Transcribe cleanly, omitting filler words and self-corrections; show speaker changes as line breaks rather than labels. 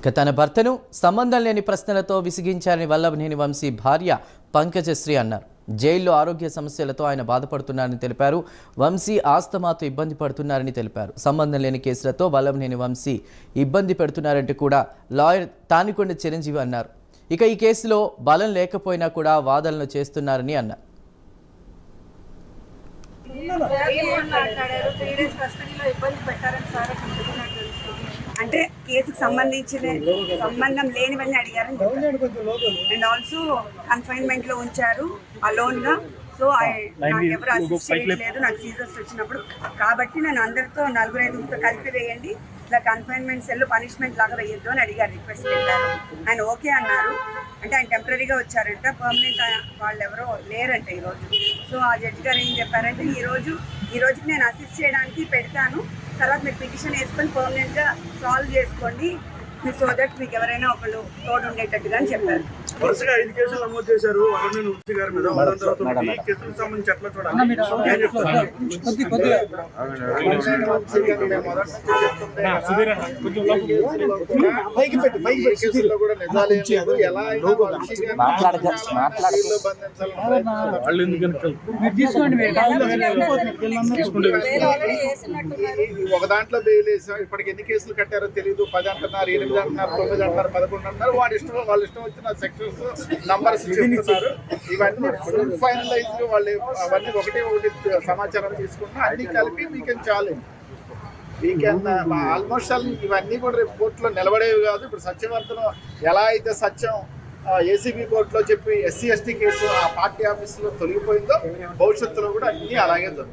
తన భర్తను సంబంధం లేని ప్రశ్నలతో విసిగించారని వల్లభనేని వంశీ భార్య పంకజశ్రీ అన్నారు. జైల్లో ఆరోగ్య సమస్యలతో ఆయన బాధపడుతున్నారని తెలిపారు. వంశీ ఆస్తమాతో ఇబ్బంది పడుతున్నారని తెలిపారు. సంబంధం లేని కేసులతో వల్లభనేని వంశీ ఇబ్బంది పెడుతున్నారంటూ కూడా లాయర్ తానికొండ చిరంజీవి అన్నారు. ఇక ఈ కేసులో బలం లేకపోయినా కూడా వాదనలు చేస్తున్నారని అన్నారు.
అంటే కేసుకు సంబంధం లేనివన్నీ అడిగారని అండ్ ఆల్సో కన్ఫైన్మెంట్ లో ఉంచారు అలోన్ గా. సో నాకు ఎవరు అసిస్ట్ చేయట్లేదు నాకు సీజర్స్ వచ్చినప్పుడు, కాబట్టి నేను అందరితో 4-5 కలిపి వేయండి, ఇలా కన్ఫైన్మెంట్ సెల్ పనిష్మెంట్ లాగా వేయొద్దు అని అడిగారు, రిక్వెస్ట్ పెట్టారు. ఆయన ఓకే అన్నారు. అంటే ఆయన టెంపరీగా వచ్చారంట, పర్మనెంట్ వాళ్ళు ఎవరో లేరంట ఈరోజు. సో ఆ జడ్జి గారు ఏం చెప్పారంటే ఈ రోజుకి నేను అసిస్ట్ చేయడానికి పెడతాను, తర్వాత మీరు పిటిషన్ వేసుకొని పర్మనెంట్గా సాల్వ్ చేసుకోండి, సో దట్ మీకు ఎవరైనా ఒకళ్ళు తోడు ఉండేటట్టుగా అని చెప్పారు.
వరుసగా 5 కేసులు నమోదు చేశారు వల్లభనేని వంశీ గారి మీద. ఈ కేసులకు సంబంధించి ఎట్లా చూడాలి?
ఒక దాంట్లో బెయిల్ వేసాం, ఇప్పటికి ఎన్ని కేసులు కట్టారో తెలియదు. 10 అంటున్నారు, 8 అంటున్నారు, 9 అంటున్నారు, 11 అంటున్నారు. వాళ్ళ ఇష్టం వచ్చిన సెక్షన్స్ నంబర్స్ చెప్తున్నారు. ఇవన్నీ ఫుల్ ఫైనలైజ్ వాళ్ళు అవన్నీ ఒకటి సమాచారం తీసుకున్నా అన్ని కలిపి వీకెన్ చాలు. వీకెన్ ఆల్మోస్ట్ ఇవన్నీ కూడా రేపు కోర్టులో నిలబడేవి కాదు. ఇప్పుడు సత్యవర్ధన్ ఎలా అయితే సత్యం ఏసీబీ కోర్టులో చెప్పి SC ST కేసు ఆ పార్టీ ఆఫీసులో తొలగిపోయిందో, భవిష్యత్తులో కూడా అన్నీ అలాగే జరుగుతాయి.